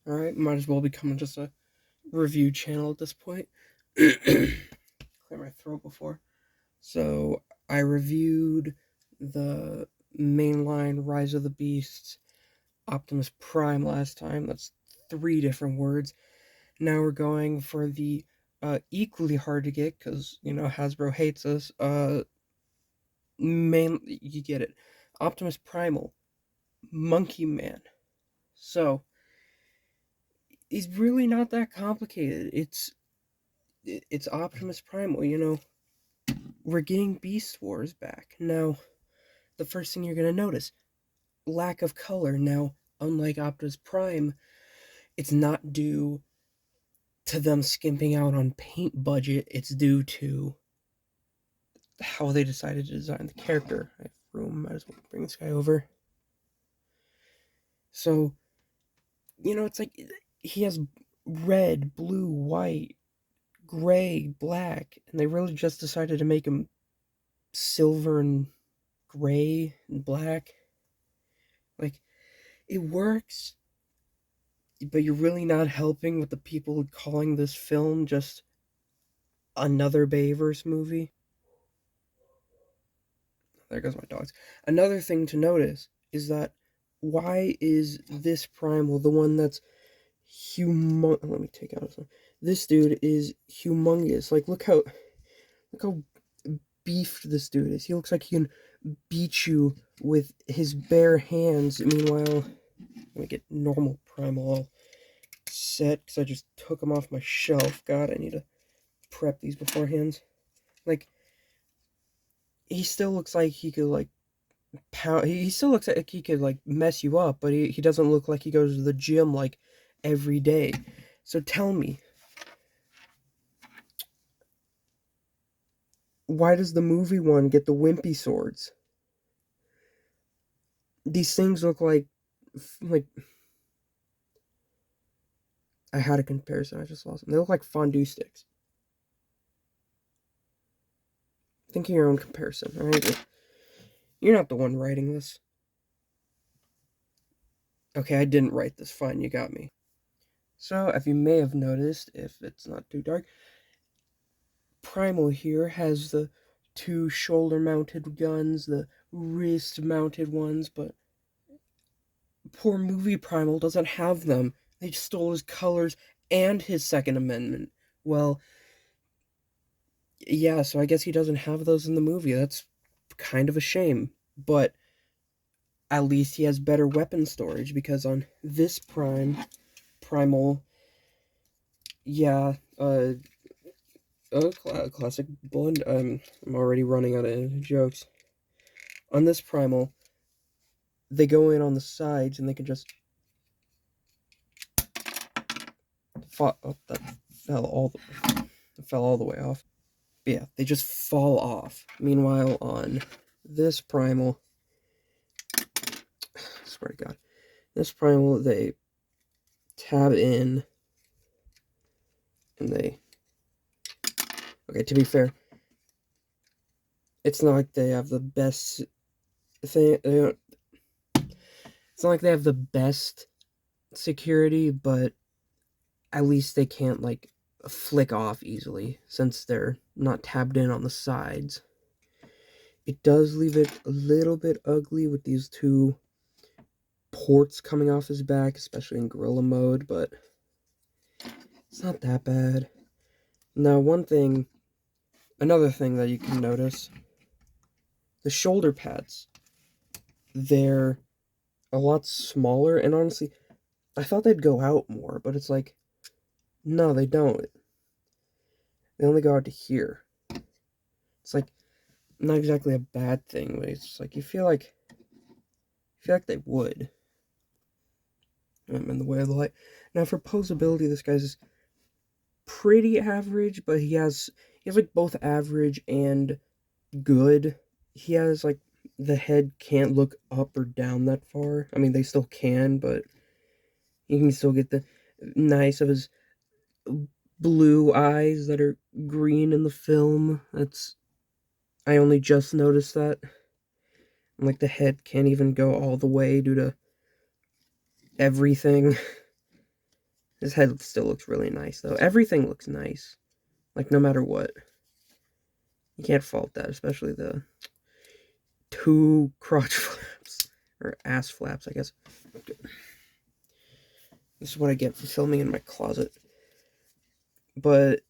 Alright, might as well become just a review channel at this point. Clear my throat before. So, I reviewed the Mainline Rise of the Beasts Optimus Prime last time. That's 3 different words. Now we're going for the equally hard to get, because, Hasbro hates us. You get it. Optimus Primal, Monkey Man. So, it's really not that complicated. It's Optimus Primal, We're getting Beast Wars back. Now, the first thing you're going to notice, lack of color. Now, unlike Optimus Prime, it's not due to them skimping out on paint budget. It's due to how they decided to design the character. I have room, might as well bring this guy over. So, it's like he has red, blue, white, gray, black, and they really just decided to make him silver and gray and black. Like, it works, but you're really not helping with the people calling this film just another Bayverse movie. There goes my dogs. Another thing to notice is that why is this Primal the one that's Let me take out some. This dude is humongous. Like, look how beefed this dude is. He looks like he can beat you with his bare hands. Meanwhile, let me get normal Primal all set, because I just took them off my shelf. God, I need to prep these beforehand. Like, he still looks like he could, like, he still looks like he could, like, mess you up, but he doesn't look like he goes to the gym, like, every day. So tell me, why does the movie one get the wimpy swords? These things look like I had a comparison, I just lost them. They look like fondue sticks. Think of your own comparison, alright? You're not the one writing this. Okay, I didn't write this. Fine, you got me. So, if you may have noticed, if it's not too dark, Primal here has the 2 shoulder-mounted guns, the wrist-mounted ones, but poor movie Primal doesn't have them. They stole his colors and his Second Amendment. Well, yeah, so I guess he doesn't have those in the movie. That's kind of a shame. But at least he has better weapon storage, because on this Primal, yeah, classic blend. I'm already running out of jokes. On this Primal, they go in on the sides and they can just that fell all the way off. But yeah, they just fall off. Meanwhile, on this Primal, swear to God, this Primal, they tab in and they. Okay, to be fair, it's not like they have the best thing. It's not like they have the best security, but at least they can't, like, flick off easily, since they're not tabbed in on the sides. It does leave it a little bit ugly with these 2 ports coming off his back, especially in gorilla mode, but it's not that bad. Now, another thing that you can notice, the shoulder pads, they're a lot smaller, and honestly, I thought they'd go out more, but it's like, no, they don't. They only go out to here. It's like, not exactly a bad thing, but it's just like, you feel like they would. I'm in the way of the light. Now, for posability, this guy's pretty average, but he has like both average and good. He has, like, the head can't look up or down that far. I mean, they still can, but you can still get the nice of his blue eyes that are green in the film. I only just noticed that. Like, the head can't even go all the way due to everything. His head still looks really nice, though. Everything looks nice. Like, no matter what. You can't fault that, especially the 2 crotch flaps. Or ass flaps, I guess. This is what I get for filming in my closet. But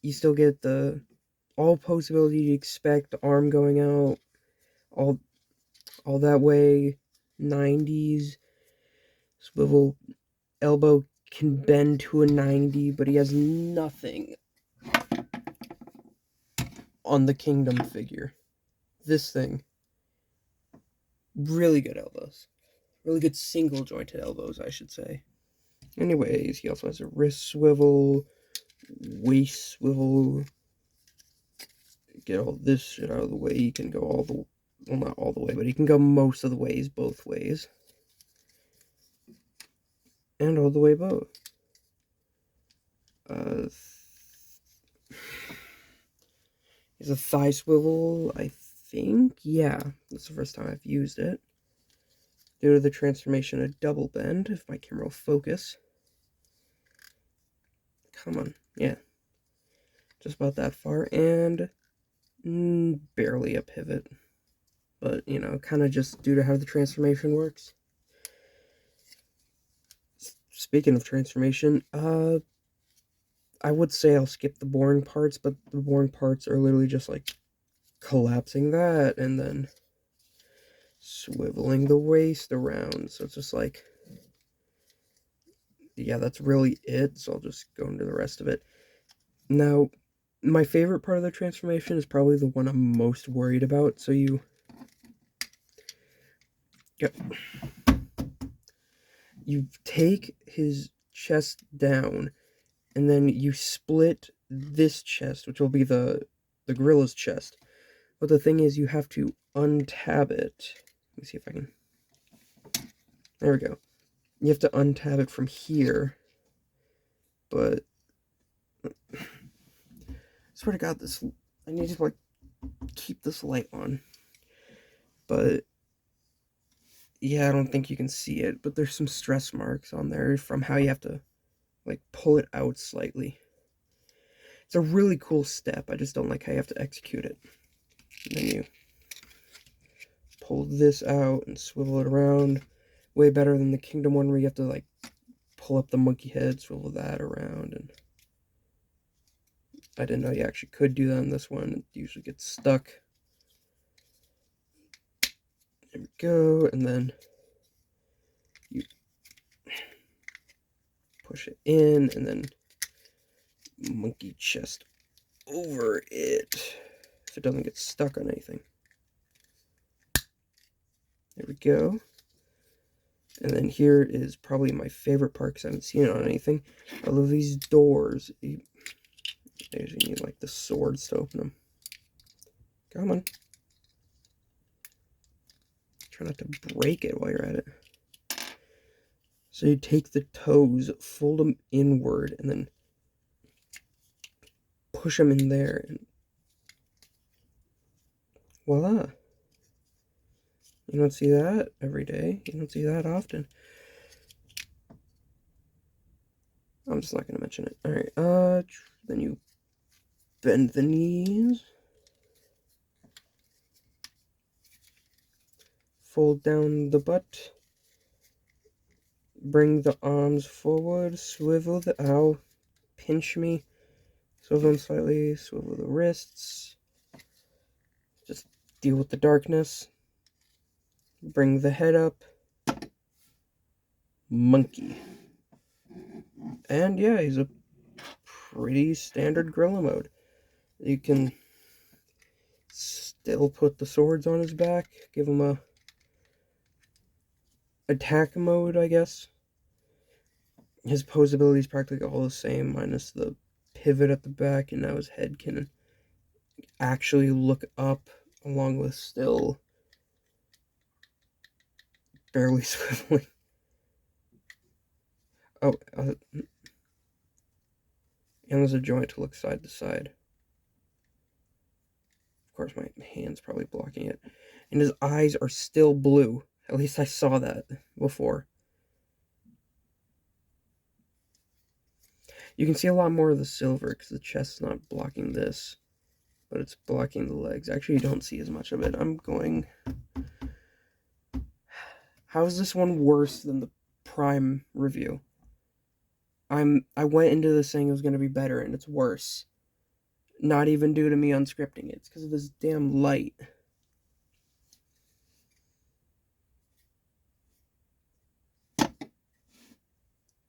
you still get the all posability you expect, the arm going out, all that way, 90s, swivel, elbow can bend to a 90, but he has nothing on the Kingdom figure. This thing, really good elbows. Really good single jointed elbows, I should say. Anyways, he also has a wrist swivel, waist swivel. Get all this shit out of the way. He can go all the, well, not all the way, but he can go most of the ways, both ways. And all the way both. He's a thigh swivel, I think. Yeah, that's the first time I've used it. Due to the transformation, a double bend, if my camera will focus. Come on, yeah. Just about that far, and barely a pivot. But, you know, kind of just due to how the transformation works. Speaking of transformation, I would say I'll skip the boring parts, but the boring parts are literally just like collapsing that and then swiveling the waist around. So it's just like, yeah, that's really it. So I'll just go into the rest of it. Now, my favorite part of the transformation is probably the one I'm most worried about. So you take his chest down, and then you split this chest, which will be the gorilla's chest. But the thing is, you have to untab it. Let me see if I can. There we go. You have to untab it from here. But I swear to God, this, I need to like keep this light on. But yeah, I don't think you can see it, but there's some stress marks on there from how you have to like pull it out slightly. It's a really cool step. I just don't like how you have to execute it. And then you pull this out and swivel it around. Way better than the Kingdom one where you have to like pull up the monkey head, swivel that around, and I didn't know you actually could do that in this one. It usually gets stuck. There we go, and then you push it in, and then monkey chest over it if it doesn't get stuck on anything. There we go. And then here is probably my favorite part because I haven't seen it on anything. I love these doors. You need like the swords to open them. Come on. Try not to break it while you're at it. So you take the toes, fold them inward, and then push them in there, and voila. You don't see that every day. You don't see that often. I'm just not going to mention it. Alright, then you bend the knees. Fold down the butt. Bring the arms forward. Swivel the, ow, pinch me. Swivel them slightly. Swivel the wrists. Just deal with the darkness. Bring the head up. Monkey. And yeah, he's a pretty standard gorilla mode. You can still put the swords on his back, give him a attack mode, I guess. His pose ability is practically all the same, minus the pivot at the back, and now his head can actually look up, along with still barely swiveling. Oh, and there's a joint to look side to side. Of course, my hand's probably blocking it. And his eyes are still blue. At least I saw that before. You can see a lot more of the silver because the chest's not blocking this, but it's blocking the legs. Actually, you don't see as much of it. I'm going... How is this one worse than the Prime review? I went into this saying it was going to be better, and it's worse. Not even due to me unscripting it. It's because of this damn light.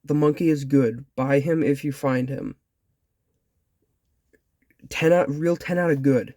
The monkey is good. Buy him if you find him. 10 out of good.